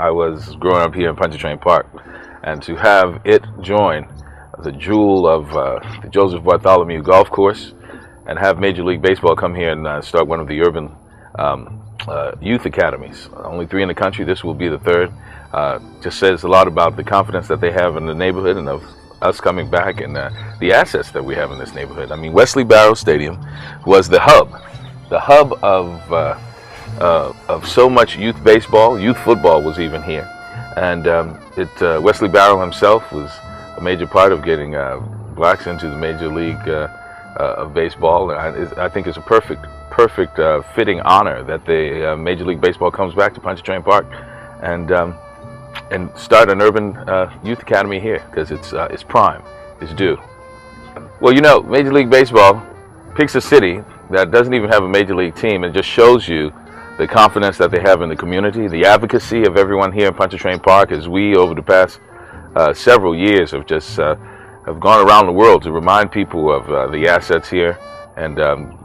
I was growing up here in Pontchartrain Park, and to have it join the jewel of the Joseph Bartholomew Golf Course, and have Major League Baseball come here and start one of the urban youth academies. Only 3 in the country. This will be the 3rd. Just says a lot about the confidence that they have in the neighborhood and of us coming back, and the assets that we have in this neighborhood. I mean, Wesley Barrow Stadium was the hub of so much youth baseball. Youth football was even here, and Wesley Barrow himself was a major part of getting blacks into the Major League of Baseball. And I think it's a perfect fitting honor that the Major League Baseball comes back to Pontchartrain Park and start an urban youth academy here, because it's prime, it's due. Well, you know, Major League Baseball picks a city that doesn't even have a Major League team, and just shows you the confidence that they have in the community, the advocacy of everyone here in Pontchartrain Park, as we, over the past several years, have just have gone around the world to remind people of the assets here, and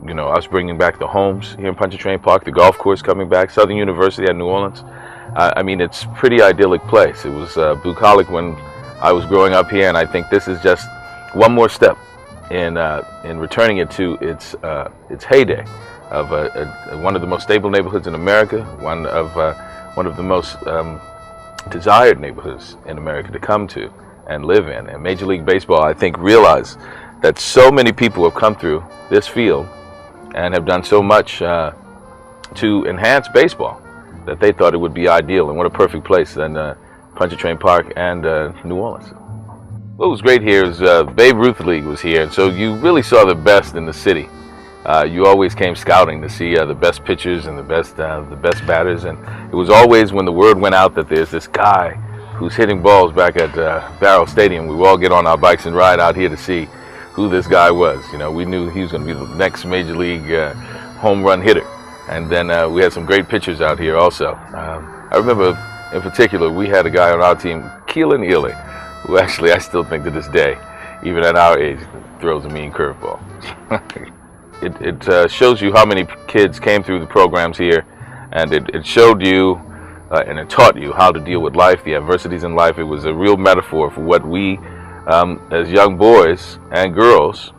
you know, us bringing back the homes here in Pontchartrain Park, the golf course coming back, Southern University at New Orleans. I mean, it's a pretty idyllic place. It was bucolic when I was growing up here, and I think this is just one more step in returning it to its heyday of one of the most stable neighborhoods in America, one of the most desired neighborhoods in America to come to and live in. And Major League Baseball, I think, realized that so many people have come through this field and have done so much to enhance baseball, that they thought it would be ideal, and what a perfect place than Pontchartrain Park and New Orleans. What was great here is Babe Ruth League was here, and so you really saw the best in the city. You always came scouting to see the best pitchers and the best batters, and it was always, when the word went out that there's this guy who's hitting balls back at Barrow Stadium, we would all get on our bikes and ride out here to see who this guy was. You know, we knew he was going to be the next Major League home run hitter. And then we had some great pitchers out here also. I remember in particular, we had a guy on our team, Keelan Ely, who actually I still think to this day, even at our age, throws a mean curveball. It shows you how many kids came through the programs here, and it showed you and it taught you how to deal with life, the adversities in life. It was a real metaphor for what we as young boys and girls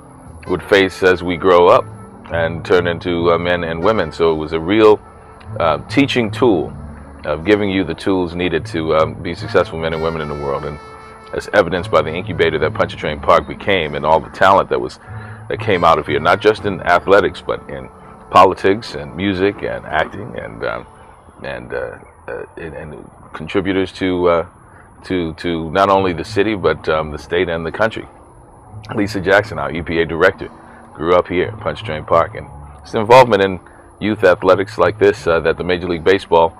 would face as we grow up and turn into men and women. So it was a real teaching tool of giving you the tools needed to be successful men and women in the world, and as evidenced by the incubator that Pontchartrain Park became, and all the talent that came out of here, not just in athletics, but in politics and music and acting and contributors to not only the city but the state and the country. Lisa Jackson, our EPA director, grew up here in Pontchartrain Park, and it's involvement in youth athletics like this that the Major League Baseball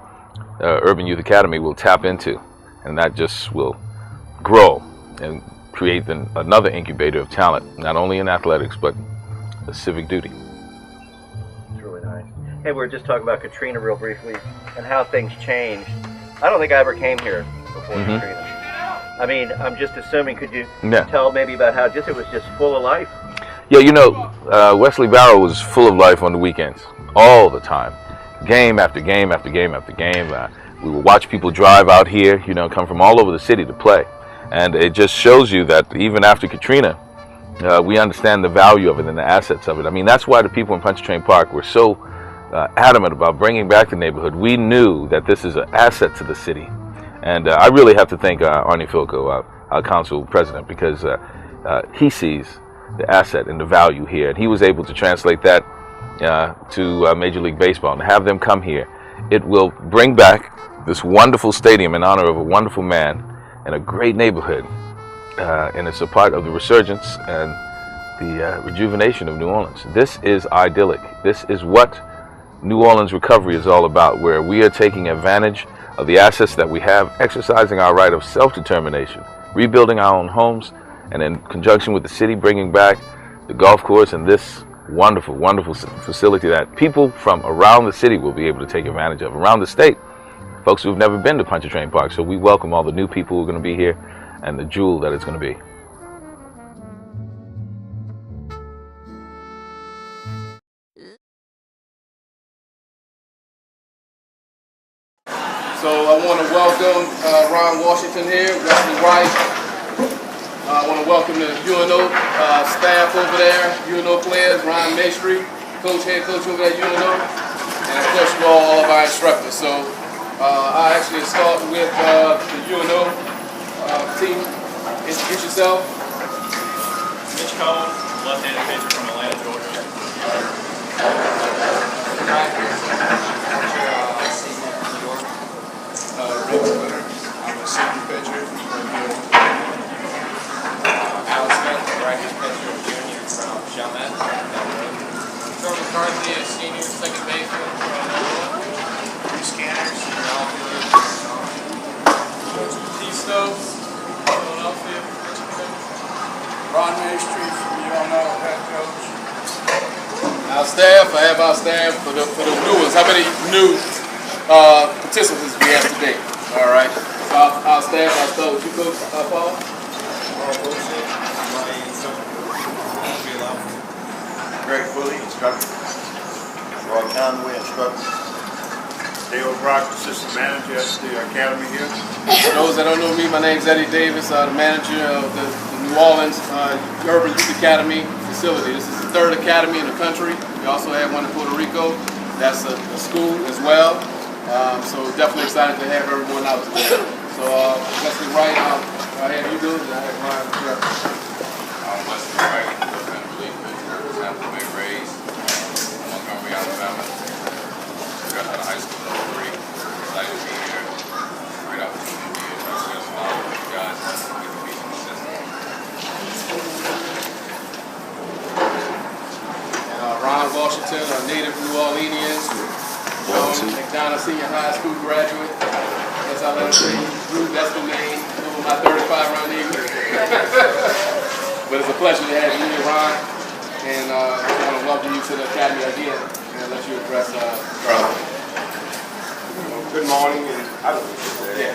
Urban Youth Academy will tap into, and that just will grow and create another incubator of talent, not only in athletics but a civic duty. It's really nice. Hey, we were just talking about Katrina real briefly and how things changed. I don't think I ever came here before Katrina. I mean, I'm just assuming, could you tell maybe about how it was just full of life? Yeah, you know, Wesley Barrow was full of life on the weekends, all the time. Game after game after game after game. We would watch people drive out here, you know, come from all over the city to play. And it just shows you that even after Katrina, we understand the value of it and the assets of it. I mean, that's why the people in Pontchartrain Park were so adamant about bringing back the neighborhood. We knew that this is an asset to the city. And I really have to thank Arnie Filko, our council president, because he sees the asset and the value here, and he was able to translate that to Major League Baseball. And to have them come here, it will bring back this wonderful stadium in honor of a wonderful man in a great neighborhood, and it's a part of the resurgence and the rejuvenation of New Orleans. This is idyllic. This is what New Orleans recovery is all about, where we are taking advantage of the assets that we have, exercising our right of self-determination, rebuilding our own homes, and in conjunction with the city, bringing back the golf course and this wonderful, wonderful facility that people from around the city will be able to take advantage of, around the state, folks who've never been to Pontchartrain Park. So we welcome all the new people who are going to be here and the jewel that it's going to be. So I want to welcome Ron Washington here, Wesley Wright. I want to welcome the UNO staff over there, UNO players, Ron Maestri, head coach over at UNO, and of course you all of our instructors. So I actually start with the UNO team. Introduce yourself. Mitch Cohen, left-handed pitcher from Atlanta, Georgia. Rick Winter, I'm a senior pitcher from here. Alex Smith, right-hand pitcher, junior from Chalmette. Joe McCarthy, a senior second baseman from NOLA. Scanners, Coach Batista, Philadelphia. Ron Maestri from UNO, head coach. Our staff, I have our staff for the new ones. How many new participants we have today? All right. Our staff, I'll start with you, Coach Paul. Greg Foley, instructor. Roy Conway, instructor. Dale Brock, assistant manager at the academy here. For those that don't know me, my name's Eddie Davis, the manager of the New Orleans Urban Youth Academy facility. This is the third academy in the country. We also have one in Puerto Rico. That's a school as well. So definitely excited to have everyone out today. So Wesley Wright, I'll have you do it, and I have Ryan Jeff. I'm Wesley Wright, left-handed relief pitcher, Tampa Bay Rays, Montgomery, Alabama. Got out of high school in 03. Excited to be here. Great opportunity to be here. Just a lot of you guys get to be some assistants. And Ron Washington, a native New Orleanian. McDonald Senior High School graduate. As I like to say, Drew, that's the name. Over my 35-round name. But it's a pleasure to have you here, Ron. And I want to welcome you to the Academy again and let you address Good morning, and I don't know what to say.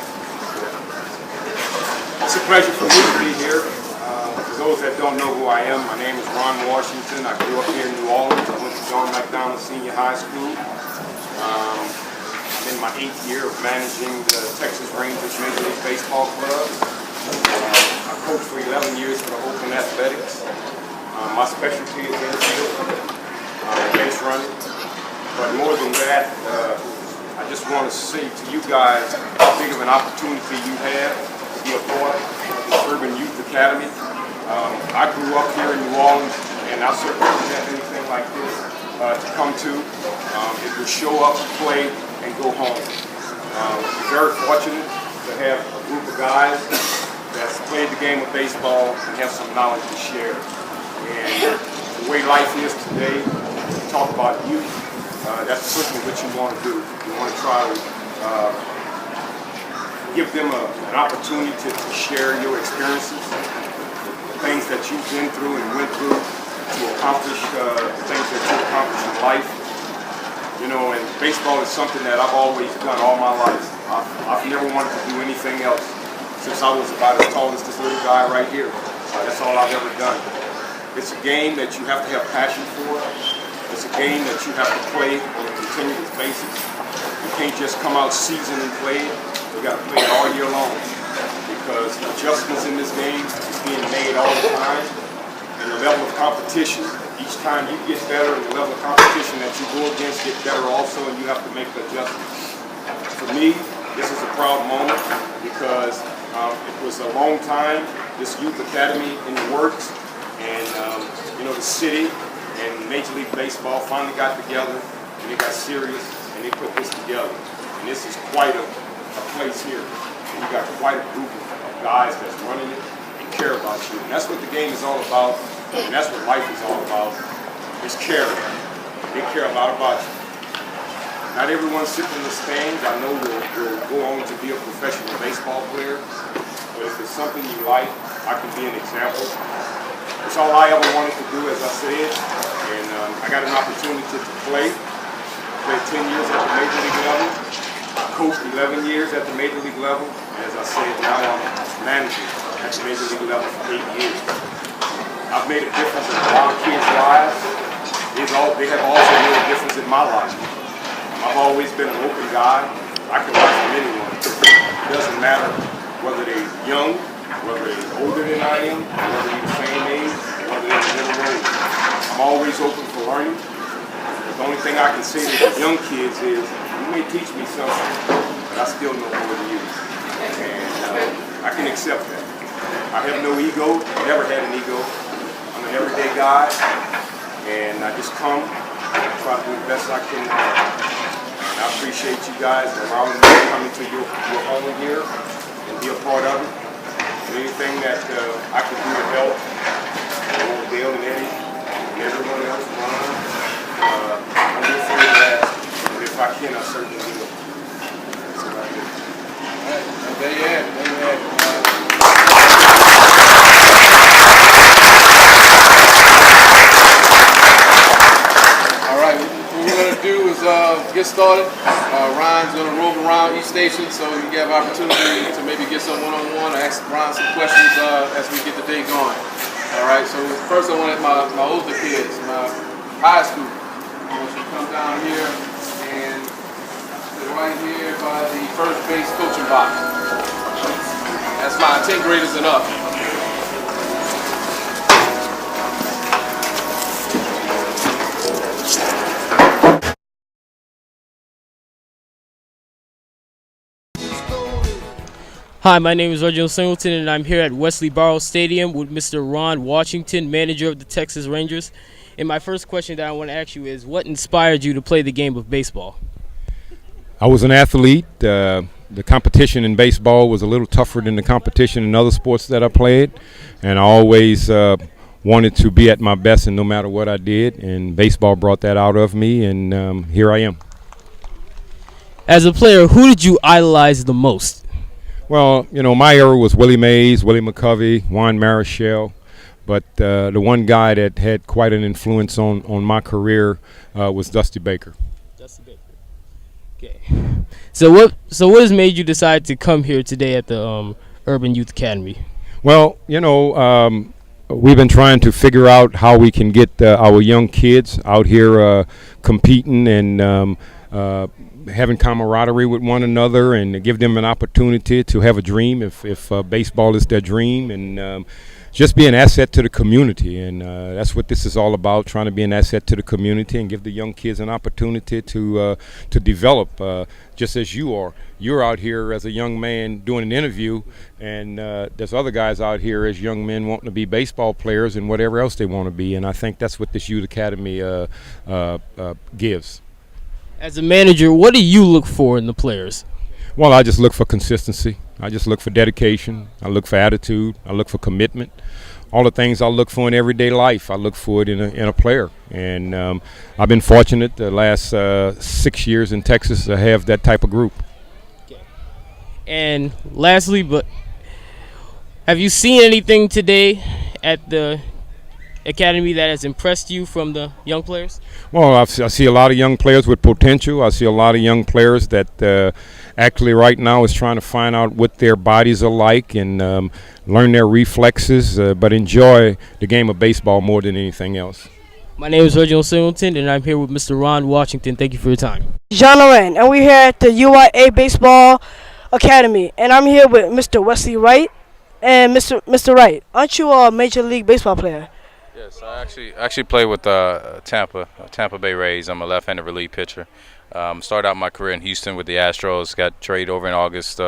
It's a pleasure for me to be here. For those that don't know who I am, my name is Ron Washington. I grew up here in New Orleans. I went to John McDonald Senior High School. I'm in my 8th year of managing the Texas Rangers Major League Baseball Club. I coached for 11 years for the Oakland Athletics. My specialty is infield, base running. But more than that, I just want to say to you guys how big of an opportunity you have to be a part of the Urban Youth Academy. I grew up here in New Orleans, and I certainly didn't have anything like this to come to. It was show up, play, and go home. We're very fortunate to have a group of guys that's played the game of baseball and have some knowledge to share. And the way life is today, we talk about youth. That's certainly what you want to do. You want to try to give them an opportunity to share your experiences, the things that you've been through and went through to accomplish the things that you accomplished in life. You know, and baseball is something that I've always done all my life. I've never wanted to do anything else since I was about as tall as this little guy right here. That's all I've ever done. It's a game that you have to have passion for. It's a game that you have to play on a continuous basis. You can't just come out season and play it. You got to play it all year long because adjustments in this game is being made all the time. And the level of competition, each time you get better, and the level of competition that you go against get better also, and you have to make the adjustments. For me, this is a proud moment because It was a long time, this youth academy in the works, and you know, the city and Major League Baseball finally got together and they got serious and they put this together. And this is quite a place here. And you got quite a group of guys that's running it and care about you. And that's what the game is all about, and that's what life is all about, is caring. They care a lot about you. Not everyone sitting in the stands, I know, will go on to be a professional baseball player, but if it's something you like, I can be an example. That's all I ever wanted to do, as I said, and I got an opportunity to play. Played 10 years at the Major League level. I coached 11 years at the Major League level, and as I said, now I'm managing at the Major League level for 8 years. I've made a difference in a lot of kids' lives. They have also made a difference in my life. I've always been an open guy. I can learn from anyone. It doesn't matter whether they're young, whether they're older than I am, whether they're the same age, or whether they're the middle age. I'm always open for learning. The only thing I can say to the young kids is, you may teach me something, but I still know more than you. And I can accept that. I have no ego, never had an ego. I'm an everyday guy, and I just come and try to do the best I can. And I appreciate you guys allowing me to come into your home here and be a part of it. And anything that I can do to help Dale and Eddie and everyone else around, I'm here for that. But if I can, I certainly will. That's what I do. All right. There you have it. There you have it. All right. What we're going to do is get started. Ryan's going to roam around each station, so you have opportunity to maybe get some one-on-one or ask Ryan some questions as we get the day going. All right. So first, I want my older kids, my high school. I want you to come down here and sit right here by the first base coaching box. That's my 10th graders and up. Hi, my name is Reginald Singleton, and I'm here at Wesley Barrows Stadium with Mr. Ron Washington, manager of the Texas Rangers. And my first question that I want to ask you is, what inspired you to play the game of baseball? I was an athlete. The competition in baseball was a little tougher than the competition in other sports that I played, and I always wanted to be at my best, and no matter what I did, and baseball brought that out of me, and here I am. As a player, who did you idolize the most? Well, you know, my era was Willie Mays, Willie McCovey, Juan Marichal, but the one guy that had quite an influence on my career was Dusty Baker. Dusty Baker. Okay. So what has made you decide to come here today at the Urban Youth Academy? Well, you know, we've been trying to figure out how we can get our young kids out here competing and having camaraderie with one another, and give them an opportunity to have a dream if baseball is their dream, and just be an asset to the community. And that's what this is all about, trying to be an asset to the community and give the young kids an opportunity to develop, just as you are. You're out here as a young man doing an interview, and there's other guys out here as young men wanting to be baseball players and whatever else they want to be, and I think that's what this youth academy gives. As a manager, what do you look for in the players? Well, I just look for consistency. I just look for dedication. I look for attitude. I look for commitment. All the things I look for in everyday life, I look for it in a player. And I've been fortunate the last 6 years in Texas to have that type of group. Okay. And lastly, but have you seen anything today at the academy that has impressed you from the young players? Well, I see a lot of young players with potential. I see a lot of young players that actually right now is trying to find out what their bodies are like and learn their reflexes, but enjoy the game of baseball more than anything else. My name is Reginald Singleton, and I'm here with Mr. Ron Washington. Thank you for your time. John Loren, and we're here at the UYA Baseball Academy, and I'm here with Mr. Wesley Wright. And Mr. Wright, aren't you a Major League Baseball player? Yes, I actually play with Tampa Bay Rays. I'm a left-handed relief pitcher. Started out my career in Houston with the Astros. Got traded over in August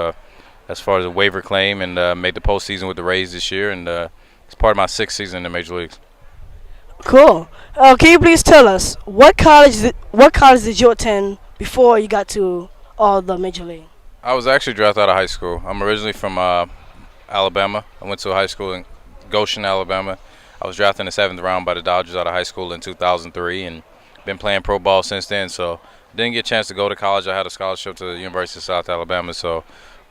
as far as a waiver claim, and made the postseason with the Rays this year, and it's part of my 6th season in the major leagues. Cool. Can you please tell us what college did you attend before you got to the major league? I was actually drafted out of high school. I'm originally from Alabama. I went to a high school in Goshen, Alabama. I was drafted in the 7th round by the Dodgers out of high school in 2003, and been playing pro ball since then. So didn't get a chance to go to college. I had a scholarship to the University of South Alabama. So,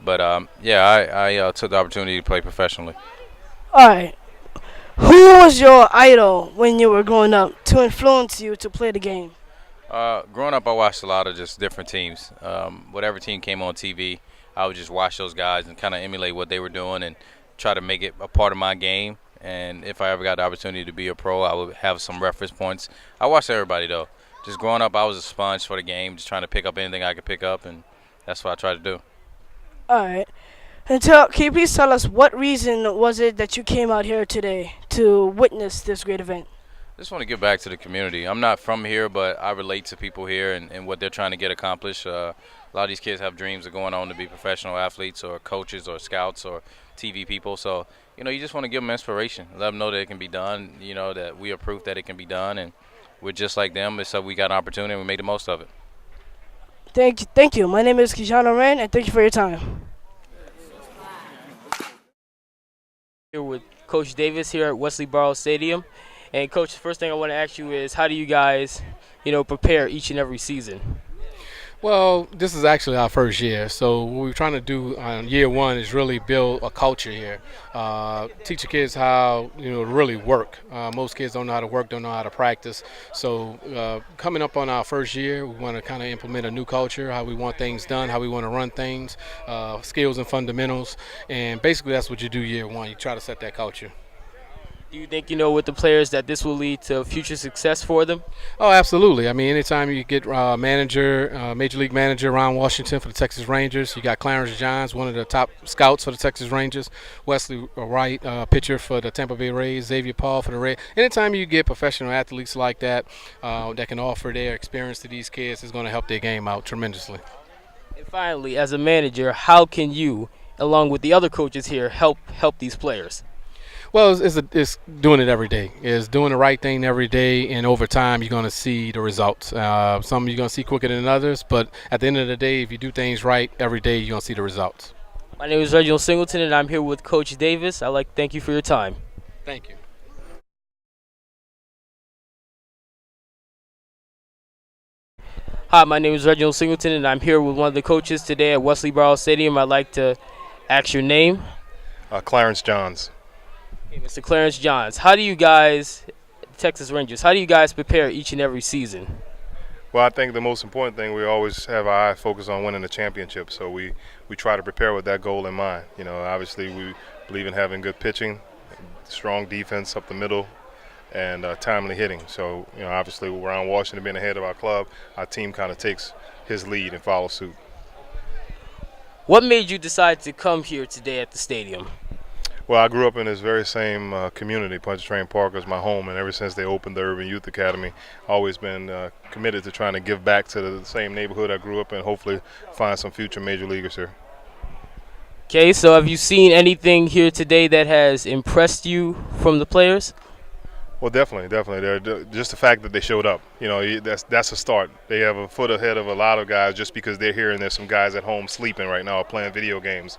but I took the opportunity to play professionally. All right. Who was your idol when you were growing up to influence you to play the game? Growing up, I watched a lot of just different teams. Whatever team came on TV, I would just watch those guys and kind of emulate what they were doing and try to make it a part of my game. And if I ever got the opportunity to be a pro, I would have some reference points. I watched everybody, though. Just growing up, I was a sponge for the game, just trying to pick up anything I could pick up, and that's what I tried to do. All right. And can you please tell us what reason was it that you came out here today to witness this great event? I just want to give back to the community. I'm not from here, but I relate to people here and what they're trying to get accomplished. A lot of these kids have dreams of going on to be professional athletes or coaches or scouts or TV people. So, you just want to give them inspiration. Let them know that it can be done, that we are proof that it can be done. And we're just like them, so we got an opportunity and we made the most of it. Thank you. My name is Kijana Ren, and thank you for your time. Here with Coach Davis here at Wesley Barrow Stadium. And Coach, the first thing I want to ask you is, how do you guys, prepare each and every season? Well, this is actually our first year, so what we're trying to do on year one is really build a culture here. Teach the kids how to really work. Most kids don't know how to work, don't know how to practice. So coming up on our first year, we want to kind of implement a new culture, how we want things done, how we want to run things, skills and fundamentals, and basically that's what you do year one. You try to set that culture. Do you think, with the players that this will lead to future success for them? Oh, absolutely. I mean, anytime you get Major League Manager Ron Washington for the Texas Rangers, you got Clarence Johns, one of the top scouts for the Texas Rangers, Wesley Wright, pitcher for the Tampa Bay Rays, Xavier Paul for the Rays. Anytime you get professional athletes like that that can offer their experience to these kids, it's going to help their game out tremendously. And finally, as a manager, how can you, along with the other coaches here, help these players? Well, it's doing it every day. It's doing the right thing every day, and over time you're going to see the results. Some you're going to see quicker than others, but at the end of the day, if you do things right every day, you're going to see the results. My name is Reginald Singleton, and I'm here with Coach Davis. I'd like to thank you for your time. Thank you. Hi, my name is Reginald Singleton, and I'm here with one of the coaches today at Wesley Barrow Stadium. I'd like to ask your name. Clarence Johns. Mr. Clarence Johns, how do you guys, Texas Rangers, how do you guys prepare each and every season? Well, I think the most important thing, we always have our eye focused on winning the championship. So we try to prepare with that goal in mind. Obviously we believe in having good pitching, strong defense up the middle, and timely hitting. So, obviously with Ron Washington being ahead of our club, our team kind of takes his lead and follows suit. What made you decide to come here today at the stadium? Well, I grew up in this very same community. Pontchartrain Park is my home, and ever since they opened the Urban Youth Academy, I've always been committed to trying to give back to the same neighborhood I grew up in, hopefully find some future major leaguers here. Okay, so have you seen anything here today that has impressed you from the players? Well, definitely. Just the fact that they showed up, that's a start. They have a foot ahead of a lot of guys just because they're here, and there's some guys at home sleeping right now or playing video games.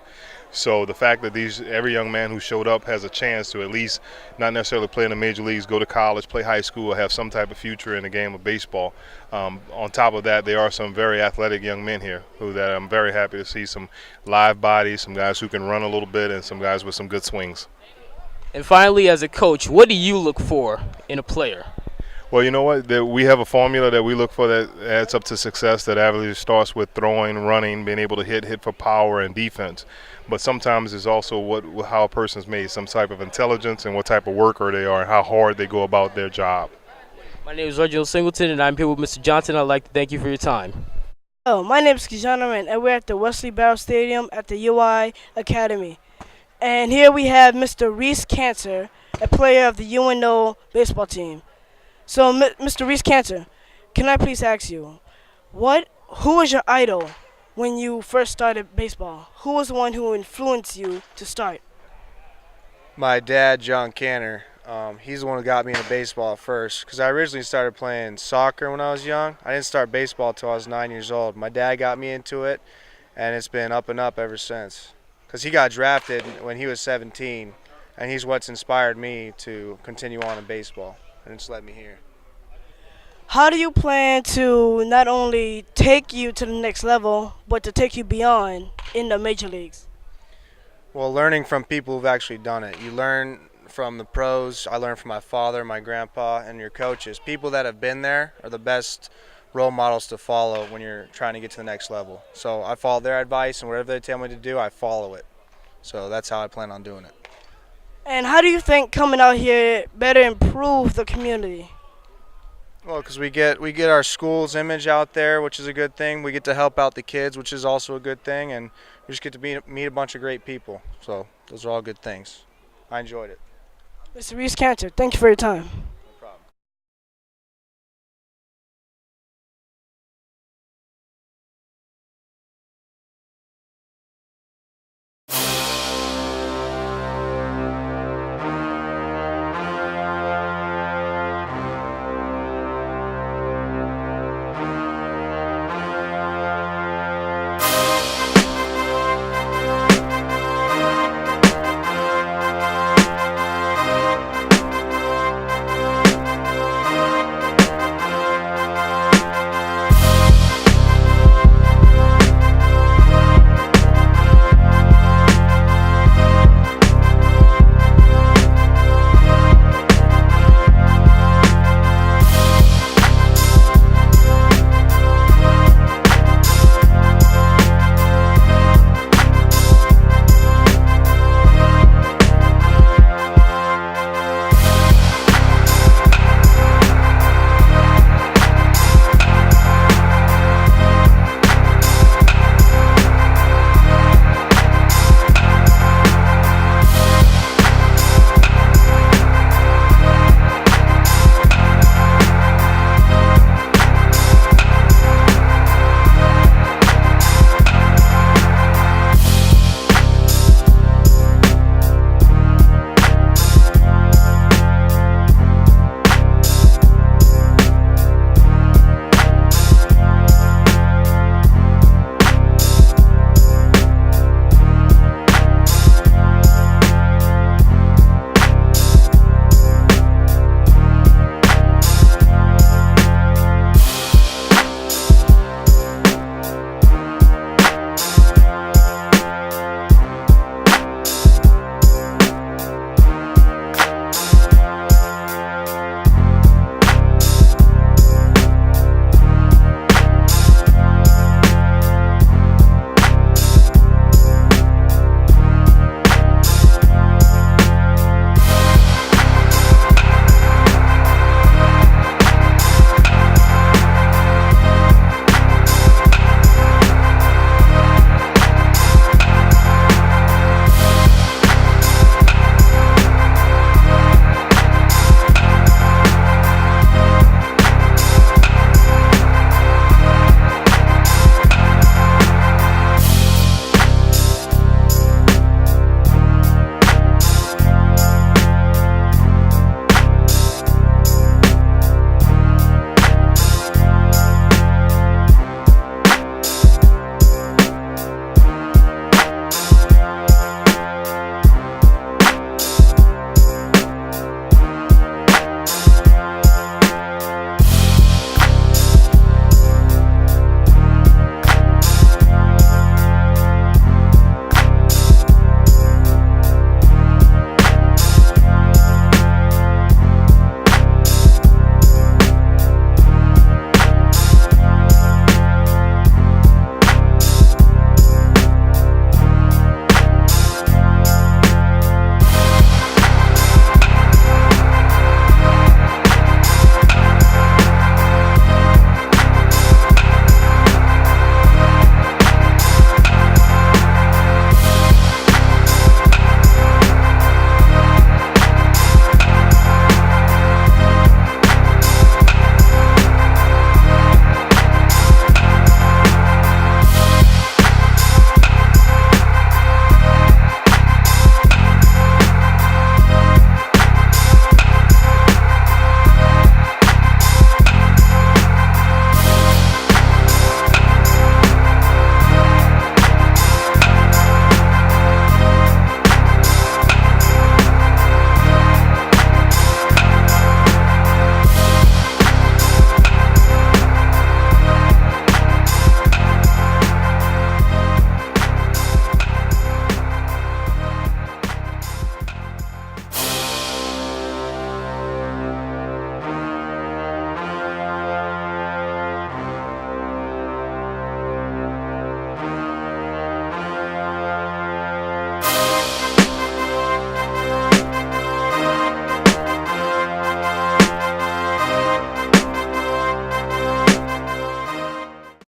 So the fact that every young man who showed up has a chance to at least not necessarily play in the major leagues, go to college, play high school, or have some type of future in the game of baseball. On top of that, there are some very athletic young men here that I'm very happy to see, some live bodies, some guys who can run a little bit, and some guys with some good swings. And finally, as a coach, what do you look for in a player? Well, you know what? We have a formula that we look for that adds up to success, that average starts with throwing, running, being able to hit for power and defense. But sometimes it's also how a person's made, some type of intelligence and what type of worker they are and how hard they go about their job. My name is Reginald Singleton, and I'm here with Mr. Johnson. I'd like to thank you for your time. Oh, my name is Kijana Ren, and we're at the Wesley Barrow Stadium at the UI Academy. And here we have Mr. Reese Cancer, a player of the UNO baseball team. So, Mr. Reese Cancer, can I please ask you, who was your idol when you first started baseball? Who was the one who influenced you to start? My dad, John Canner. He's the one who got me into baseball at first, because I originally started playing soccer when I was young. I didn't start baseball until I was 9 years old. My dad got me into it, and it's been up and up ever since. Because he got drafted when he was 17, and he's what's inspired me to continue on in baseball, and it's led me here. How do you plan to not only take you to the next level, but to take you beyond in the major leagues? Well, learning from people who've actually done it. You learn from the pros. I learned from my father, my grandpa, and your coaches. People that have been there are the best role models to follow when you're trying to get to the next level. So I follow their advice, and whatever they tell me to do, I follow it. So that's how I plan on doing it. And how do you think coming out here better improve the community? Well, because we get our school's image out there, which is a good thing. We get to help out the kids, which is also a good thing, and we just get to meet a bunch of great people. So those are all good things. I enjoyed it. Mr. Reese Cantor, thank you for your time.